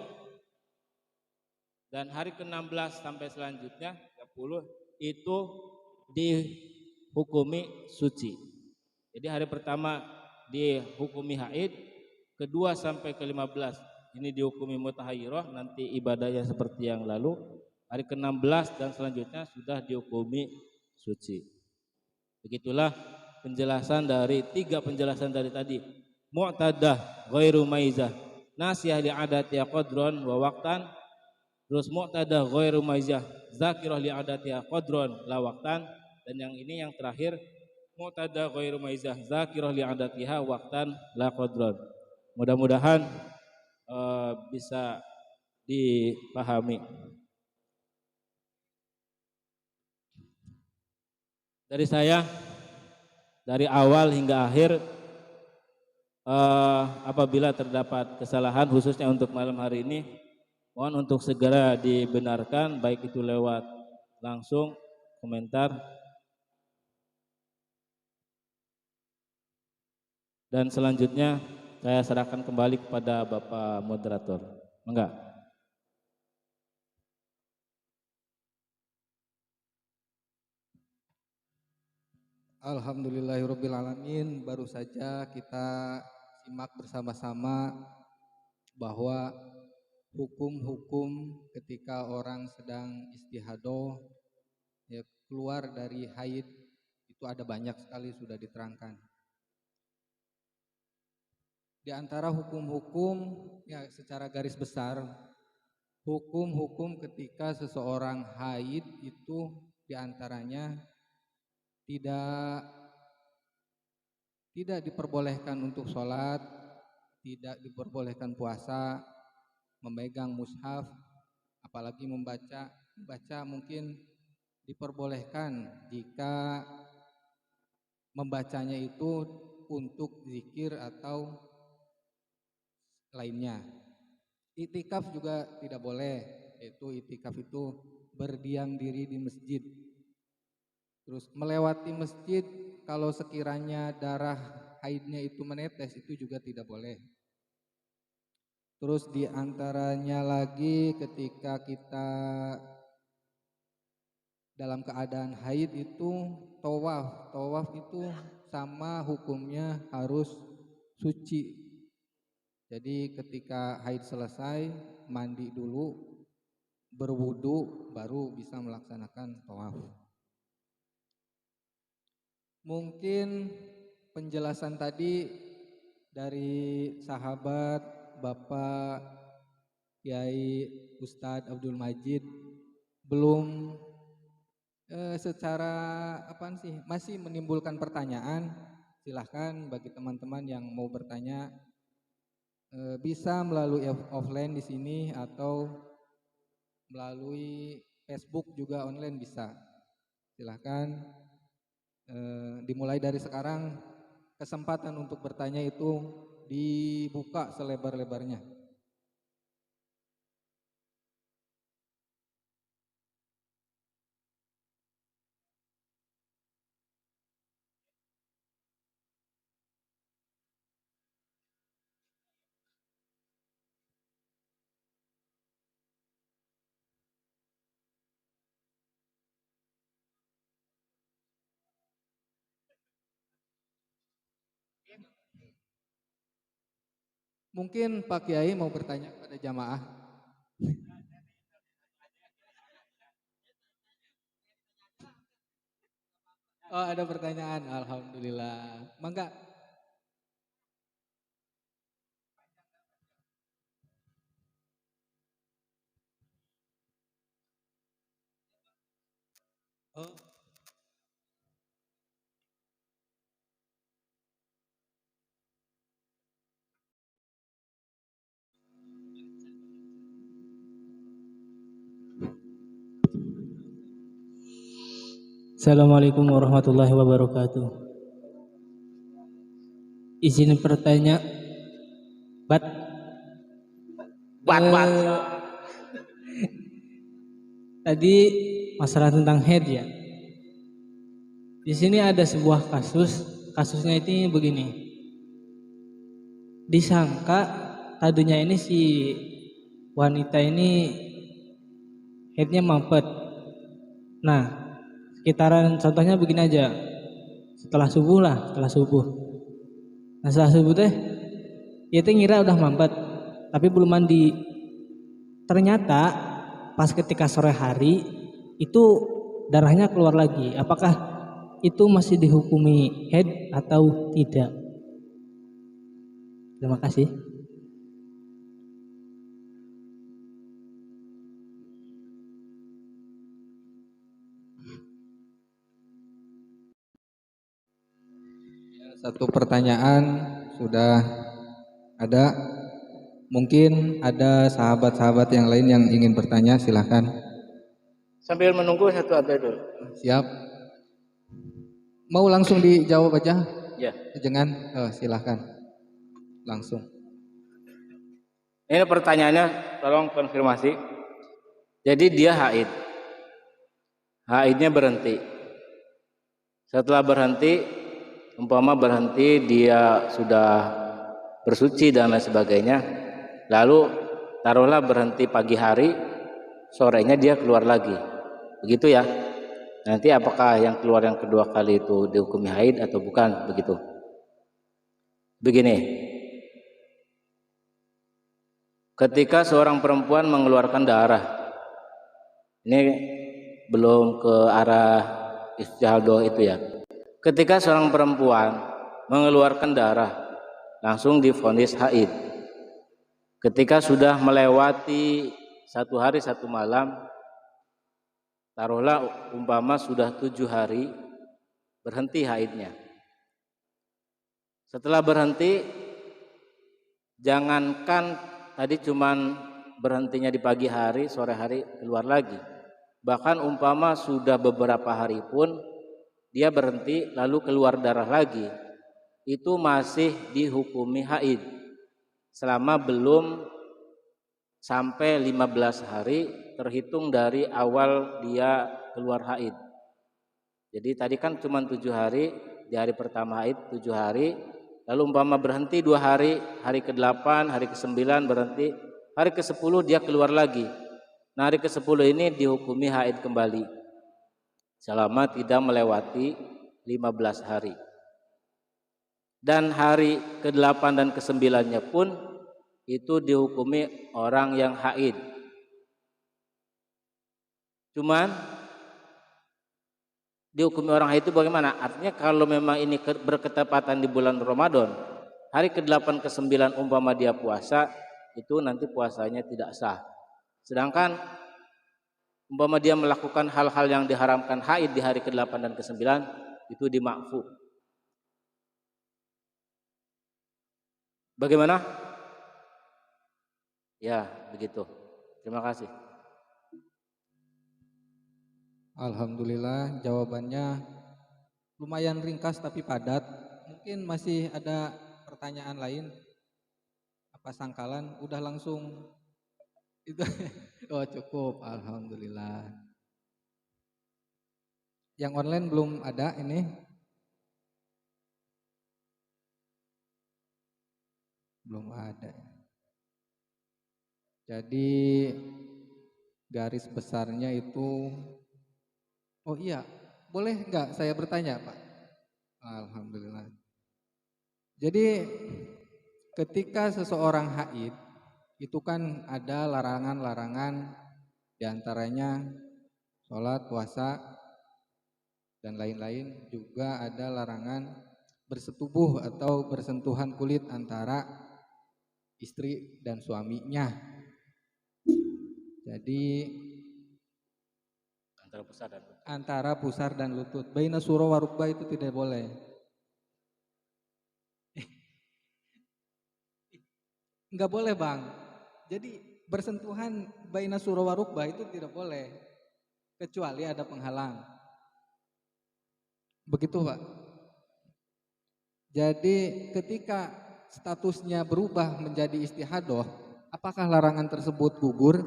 Dan hari ke-16 sampai selanjutnya 30 itu dihukumi suci. Jadi hari pertama dihukumi haid, kedua sampai ke-15 ini dihukumi mutahayyirah, nanti ibadahnya seperti yang lalu. Hari ke-16 dan selanjutnya sudah dihukumi suci. Begitulah penjelasan dari 3 penjelasan dari tadi. Mu'tadah ghairu maizah nasiyah li'adati qadron wa waqtan. Terus mu'tadah ghairu maizah zakirah li'adati qadron la waqtan. Dan yang ini yang terakhir, mu'tadah ghairu maizah zakirah li'adatiha waqtan la qadron. Mudah-mudahan bisa dipahami. Dari saya, dari awal hingga akhir, apabila terdapat kesalahan khususnya untuk malam hari ini, mohon untuk segera dibenarkan, baik itu lewat langsung komentar, dan selanjutnya saya serahkan kembali kepada Bapak Moderator. Enggak? Alhamdulillahirrabbilalamin. Baru saja kita simak bersama-sama bahwa hukum-hukum ketika orang sedang istihadah, ya, keluar dari haid, itu ada banyak sekali sudah diterangkan. Di antara hukum-hukum, ya, secara garis besar, hukum-hukum ketika seseorang haid itu diantaranya tidak diperbolehkan untuk sholat, tidak diperbolehkan puasa, memegang mushaf, apalagi membaca mungkin diperbolehkan jika membacanya itu untuk zikir atau lainnya. Iktikaf juga tidak boleh, yaitu iktikaf itu berdiam diri di masjid. Terus melewati masjid kalau sekiranya darah haidnya itu menetes, itu juga tidak boleh. Terus diantaranya lagi ketika kita dalam keadaan haid itu tawaf itu sama hukumnya harus suci. Jadi ketika haid selesai, mandi dulu, berwudu, baru bisa melaksanakan tawaf. Mungkin penjelasan tadi dari sahabat Bapak Kiai Ustadz Abdul Majid belum secara masih menimbulkan pertanyaan. Silahkan bagi teman-teman yang mau bertanya bisa melalui offline di sini atau melalui Facebook juga online bisa. Silahkan. Dimulai dari sekarang, kesempatan untuk bertanya itu dibuka selebar-lebarnya. Mungkin Pak Kiai mau bertanya kepada jamaah. Oh, ada pertanyaan. Alhamdulillah. Mangga. Oh. Assalamualaikum warahmatullahi wabarakatuh. Izin bertanya, Bat. Tadi masalah tentang head ya. Di sini ada sebuah kasusnya itu begini. Disangka tadinya ini si wanita ini headnya mampet. Nah, sekitaran contohnya begini aja. Setelah subuh. Nah, setelah subuh teh dia teh ngira udah mampet, tapi belum mandi. Ternyata pas ketika sore hari itu darahnya keluar lagi. Apakah itu masih dihukumi haid atau tidak? Terima kasih. Satu pertanyaan sudah ada. Mungkin ada sahabat-sahabat yang lain yang ingin bertanya, silahkan. Sambil menunggu satu ada dulu. Siap. Mau langsung dijawab aja? Ya. Jangan, silahkan. Langsung. Ini pertanyaannya, tolong konfirmasi. Jadi dia haid. Haidnya berhenti. Setelah berhenti, umpama berhenti dia sudah bersuci dan lain sebagainya. Lalu taruhlah berhenti pagi hari, sorenya dia keluar lagi. Begitu ya. Nanti apakah yang keluar yang kedua kali itu dihukumi haid atau bukan, begitu. Begini, ketika seorang perempuan mengeluarkan darah, ini belum ke arah istihadah itu ya. Ketika seorang perempuan mengeluarkan darah, langsung divonis haid. Ketika sudah melewati 1 hari 1 malam, taruhlah umpama sudah 7 hari, berhenti haidnya. Setelah berhenti, jangankan tadi cuman berhentinya di pagi hari, sore hari keluar lagi. Bahkan umpama sudah beberapa hari pun dia berhenti lalu keluar darah lagi, itu masih dihukumi haid selama belum sampai 15 hari terhitung dari awal dia keluar haid. Jadi tadi kan cuma 7 hari, di hari pertama haid 7 hari, lalu umpama berhenti 2 hari, hari ke-8, hari ke-9 berhenti, hari ke-10 dia keluar lagi. Nah, hari ke-10 ini dihukumi haid kembali selama tidak melewati 15 hari. Dan hari ke-8 dan ke-9-nya pun itu dihukumi orang yang haid. Cuman dihukumi orang haid itu bagaimana? Artinya kalau memang ini berketepatan di bulan Ramadan, hari ke-8 ke-9 umpama dia puasa, itu nanti puasanya tidak sah. Sedangkan umpama dia melakukan hal-hal yang diharamkan haid di hari ke-8 dan ke-9, itu dimakfu. Bagaimana? Ya, begitu. Terima kasih. Alhamdulillah jawabannya lumayan ringkas tapi padat. Mungkin masih ada pertanyaan lain? Apa sangkalan? Udah langsung itu? Oh cukup, alhamdulillah. Yang online belum ada ini? Belum ada. Jadi garis besarnya itu, oh iya, boleh nggak saya bertanya Pak? Alhamdulillah. Jadi ketika seseorang haid itu kan ada larangan-larangan, diantaranya sholat, puasa, dan lain-lain. Juga ada larangan bersetubuh atau bersentuhan kulit antara istri dan suaminya. Jadi antara pusar dan lutut. Baina surah wa rukbah itu tidak boleh. Enggak boleh Bang. Jadi bersentuhan baina surah wa rukbah itu tidak boleh. Kecuali ada penghalang. Begitu Pak. Jadi ketika statusnya berubah menjadi istihadah, apakah larangan tersebut gugur?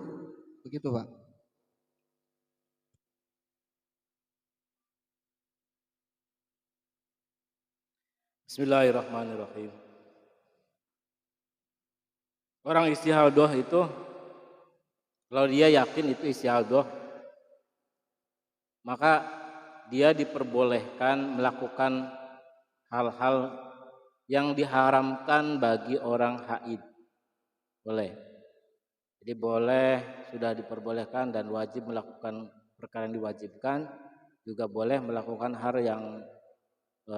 Begitu Pak. Bismillahirrahmanirrahim. Orang istihadah itu, kalau dia yakin itu istihadah, maka dia diperbolehkan melakukan hal-hal yang diharamkan bagi orang haid. Boleh. Jadi boleh, sudah diperbolehkan dan wajib melakukan perkara yang diwajibkan, juga boleh melakukan hal yang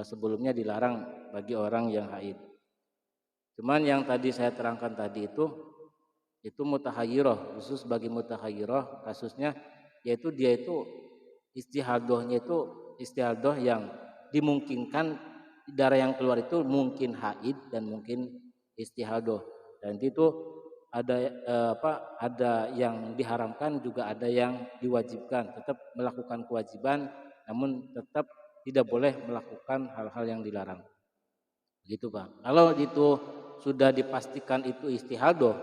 sebelumnya dilarang bagi orang yang haid. Cuman yang tadi saya terangkan tadi itu mutahayyirah, khusus bagi mutahayyirah kasusnya, yaitu dia itu istihadahnya itu istihadah yang dimungkinkan darah yang keluar itu mungkin haid dan mungkin istihadah, dan itu ada ada yang diharamkan juga ada yang diwajibkan, tetap melakukan kewajiban namun tetap tidak boleh melakukan hal-hal yang dilarang. Begitu Pak. Kalau itu sudah dipastikan itu istihadah,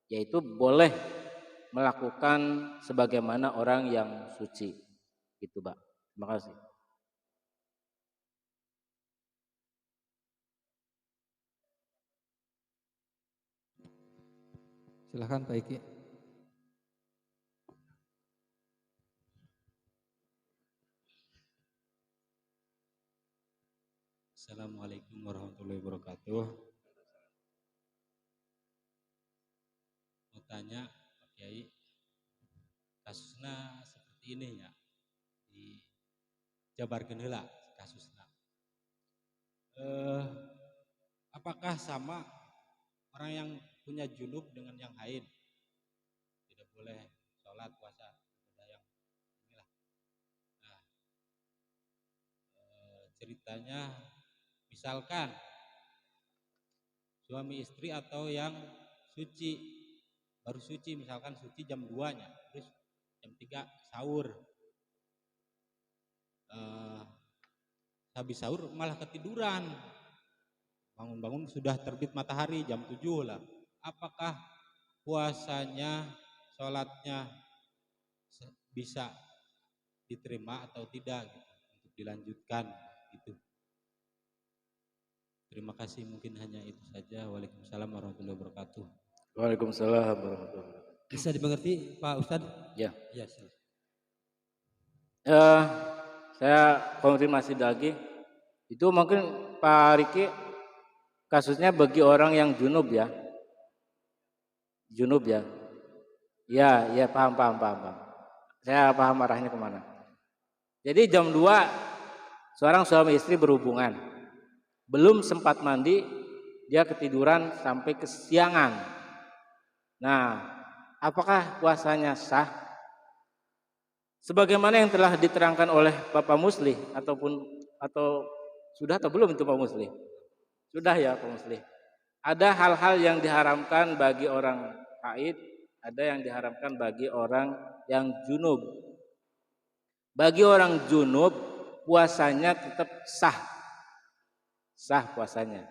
yaitu boleh melakukan sebagaimana orang yang suci. Gitu Pak. Terima kasih. Silakan Pak Iki. Assalamualaikum warahmatullahi wabarakatuh. Mau tanya Pak Kiai, kasusnya seperti ini ya, dijabarkan heula kasusnya. Apakah sama orang yang punya junub dengan yang haid? Tidak boleh sholat puasa, ada yang inilah. Nah, ceritanya misalkan suami istri atau yang suci, baru suci, misalkan suci jam 2-nya, terus jam 3 sahur. Habis sahur malah ketiduran, bangun-bangun sudah terbit matahari jam 7 lah. Apakah puasanya, sholatnya bisa diterima atau tidak gitu, untuk dilanjutkan gitu. Terima kasih, mungkin hanya itu saja. Waalaikumsalam warahmatullahi wabarakatuh. Waalaikumsalam warahmatullahi wabarakatuh. Bisa dimengerti Pak Ustadz? Ya. Ya, silakan. Saya konfirmasi lagi. Itu mungkin Pak Riki kasusnya bagi orang yang junub ya. Junub ya. Ya, paham. Saya paham arahnya kemana. Jadi jam 2 seorang suami istri berhubungan. Belum sempat mandi, dia ketiduran sampai kesiangan. Nah, apakah puasanya sah? Sebagaimana yang telah diterangkan oleh Bapak Musli atau sudah atau belum itu Pak Musli? Sudah ya Pak Musli. Ada hal-hal yang diharamkan bagi orang haid, ada yang diharamkan bagi orang yang junub. Bagi orang junub puasanya tetap sah. Sah puasanya.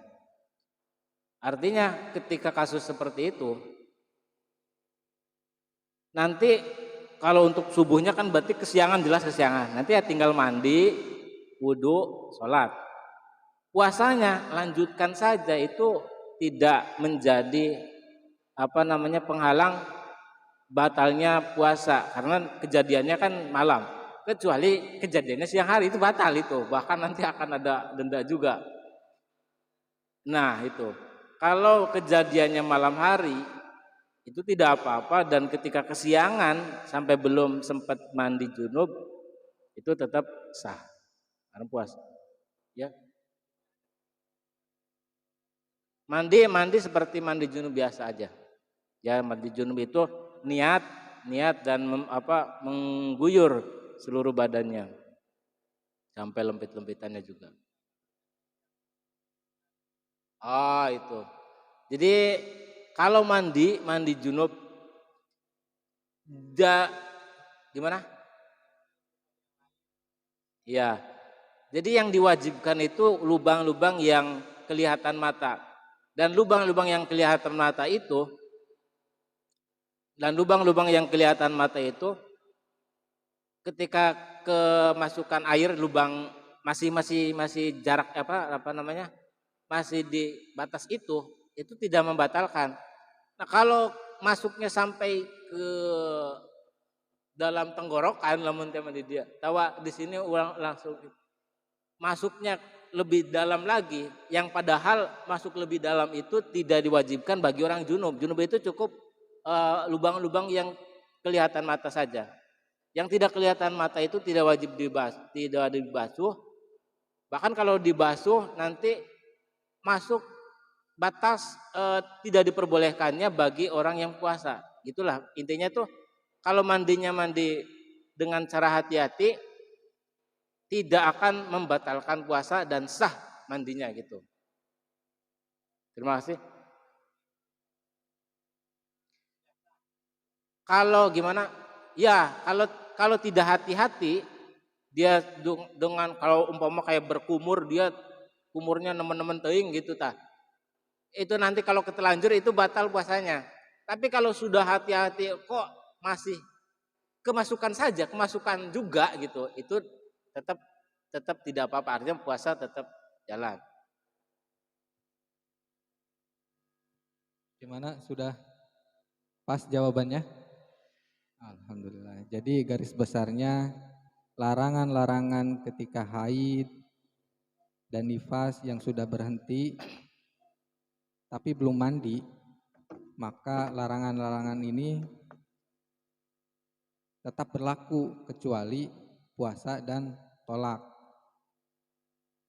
Artinya ketika kasus seperti itu, nanti kalau untuk subuhnya kan berarti kesiangan, jelas kesiangan. Nanti ya tinggal mandi, wudhu, sholat. Puasanya lanjutkan saja, itu tidak menjadi penghalang batalnya puasa, karena kejadiannya kan malam. Kecuali kejadiannya siang hari, itu batal itu. Bahkan nanti akan ada denda juga. Nah itu, kalau kejadiannya malam hari itu tidak apa-apa, dan ketika kesiangan sampai belum sempat mandi junub itu tetap sah karena puasa. Ya. Mandi seperti mandi junub biasa aja. Ya, mandi junub itu niat dan mengguyur seluruh badannya sampai lempit-lempitannya juga. Itu. Jadi kalau mandi junub gimana? Ya. Jadi yang diwajibkan itu lubang-lubang yang kelihatan mata. Dan lubang-lubang yang kelihatan mata itu ketika kemasukan air, lubang masih jarak masih di batas itu tidak membatalkan. Nah, kalau masuknya sampai ke dalam tenggorokan, lamun tema di dia, tawa di sini ulang langsung masuknya lebih dalam lagi, yang padahal masuk lebih dalam itu tidak diwajibkan bagi orang junub. Junub itu cukup lubang-lubang yang kelihatan mata saja. Yang tidak kelihatan mata itu tidak wajib dibasuh. Bahkan kalau dibasuh nanti masuk batas tidak diperbolehkannya bagi orang yang puasa. Gitulah intinya tuh, kalau mandinya mandi dengan cara hati-hati tidak akan membatalkan puasa dan sah mandinya gitu. Terima kasih. Kalau gimana? Ya, kalau tidak hati-hati, dia dengan kalau umpama kayak berkumur, dia kumurnya nemen-nemen teuing gitu tah. Itu nanti kalau ketelanjur itu batal puasanya. Tapi kalau sudah hati-hati kok masih kemasukan juga gitu, itu tetap tidak apa-apa, artinya puasa tetap jalan. Gimana, sudah pas jawabannya? Alhamdulillah. Jadi garis besarnya larangan-larangan ketika haid dan nifas yang sudah berhenti tapi belum mandi, maka larangan-larangan ini tetap berlaku kecuali puasa dan tolak.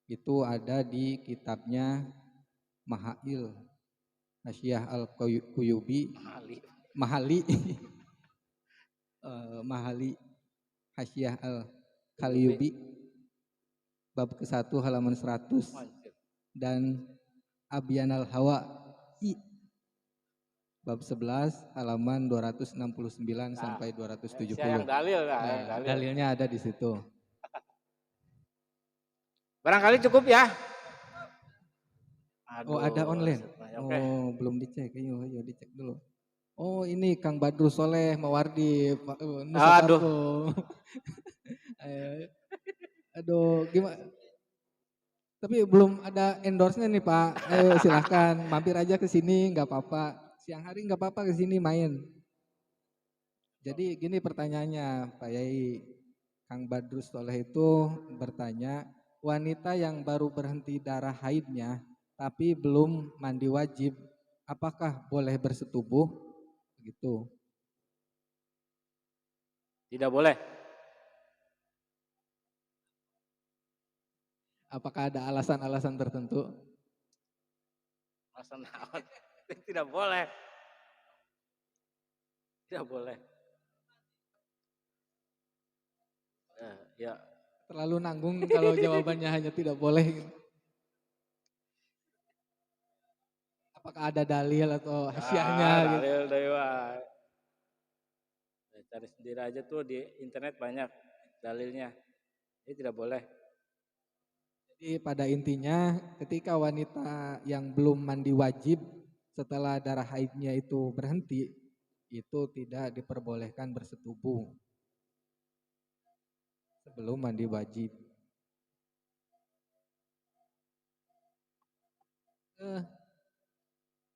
Itu ada di kitabnya Mahail Hasyiah Al-Quyubi, Mahali Mahali Hasyiah Al-Qalyubi bab ke-1 halaman 100 dan Abyan al-Hawa bab 11 halaman 269 sampai 270. Yang dalil lah, Nah, dalil. dalilnya ada di situ. Barangkali cukup ya. Oh, ada online. Okay. Oh, belum dicek. Ayo dicek dulu. Oh, ini Kang Badrus Soleh Mawardi, Nusa Aduh. Parbo. Aduh, gimana? Tapi belum ada endorse-nya nih Pak. Ayo silahkan mampir aja ke sini, nggak apa-apa. Siang hari nggak apa-apa ke sini main. Jadi gini pertanyaannya Pak Yai. Kang Badrus Soleh itu bertanya, wanita yang baru berhenti darah haidnya tapi belum mandi wajib, apakah boleh bersetubuh? Begitu. Tidak boleh. Apakah ada alasan-alasan tertentu? Alasan naon? Tidak boleh. Tidak boleh. Ya. Terlalu nanggung kalau jawabannya hanya tidak boleh. Apakah ada dalil atau hasyiahnya? Dalil dewa. Cari sendiri aja tuh di internet banyak dalilnya. Ini tidak boleh. Jadi pada intinya ketika wanita yang belum mandi wajib setelah darah haidnya itu berhenti, itu tidak diperbolehkan bersetubuh sebelum mandi wajib.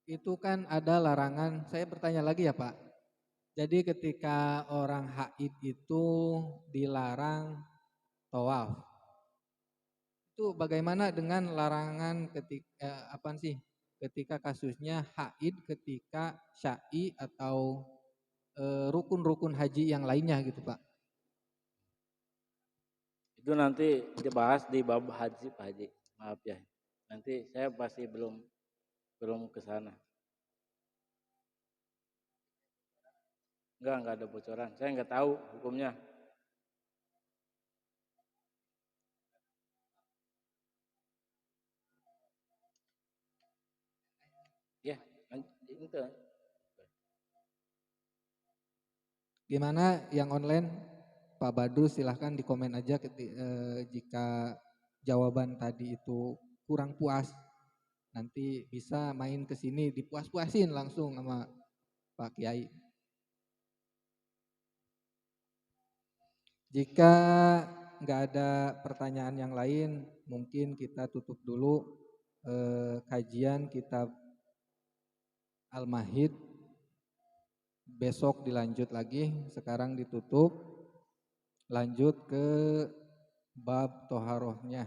Itu kan ada larangan, saya bertanya lagi ya Pak. Jadi ketika orang haid itu dilarang tawaf, itu bagaimana dengan larangan ketika kasusnya haid ketika syai atau rukun-rukun haji yang lainnya gitu Pak? Itu nanti dibahas di bab haji Pak Haji. Maaf ya. Nanti saya pasti belum ke sana. Enggak ada bocoran. Saya enggak tahu hukumnya. Ya, itu. Gimana yang online? Pak Badrus silahkan di komen aja jika jawaban tadi itu kurang puas. Nanti bisa main ke sini dipuas-puasin langsung sama Pak Kiai. Jika nggak ada pertanyaan yang lain, mungkin kita tutup dulu kajian kitab Al-Mahid. Besok dilanjut lagi, sekarang ditutup. Lanjut ke bab toharohnya.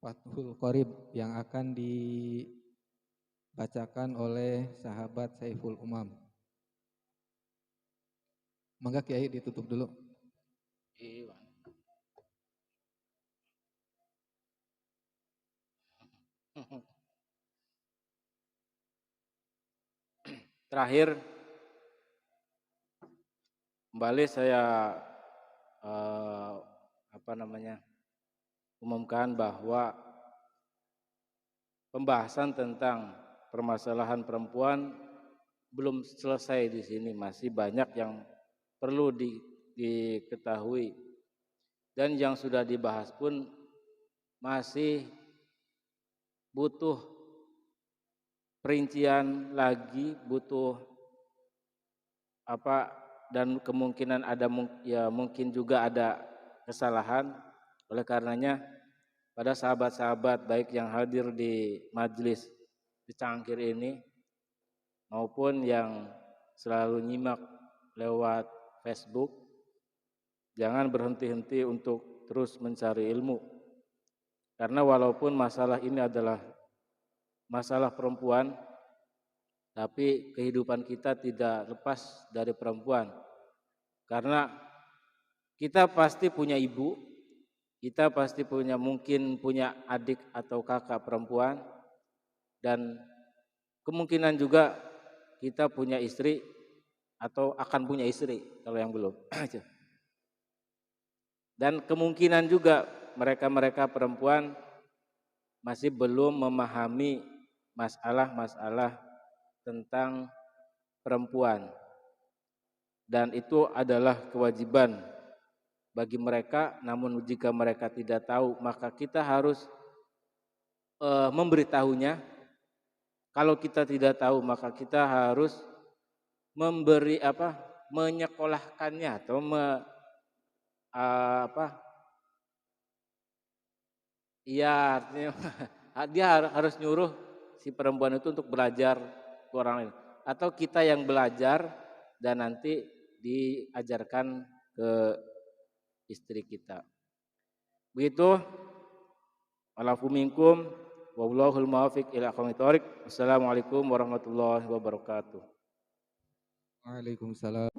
Fathul Qorib yang akan dibacakan oleh sahabat Saiful Umam. Mangga Kiai ditutup dulu. Terakhir kembali saya umumkan bahwa pembahasan tentang permasalahan perempuan belum selesai di sini, masih banyak yang perlu diketahui dan yang sudah dibahas pun masih butuh perincian lagi, butuh dan kemungkinan mungkin juga ada kesalahan. Oleh karenanya pada sahabat-sahabat baik yang hadir di majelis di Cangkir ini maupun yang selalu nyimak lewat Facebook, jangan berhenti-henti untuk terus mencari ilmu. Karena walaupun masalah ini adalah masalah perempuan, tapi kehidupan kita tidak lepas dari perempuan. Karena kita pasti punya ibu, kita pasti mungkin punya adik atau kakak perempuan, dan kemungkinan juga kita punya istri atau akan punya istri kalau yang belum. Dan kemungkinan juga mereka-mereka perempuan masih belum memahami masalah-masalah tentang perempuan, dan itu adalah kewajiban bagi mereka. Namun jika mereka tidak tahu, maka kita harus memberitahunya. Kalau kita tidak tahu, maka kita harus menyekolahkannya atau artinya dia harus nyuruh si perempuan itu untuk belajar ke orang lain, atau kita yang belajar dan nanti diajarkan ke istri kita. Begitu. Alafu minkum wallahul muwaffiq ila aqwamit thoriq. Assalamualaikum warahmatullahi wabarakatuh. Waalaikumsalam.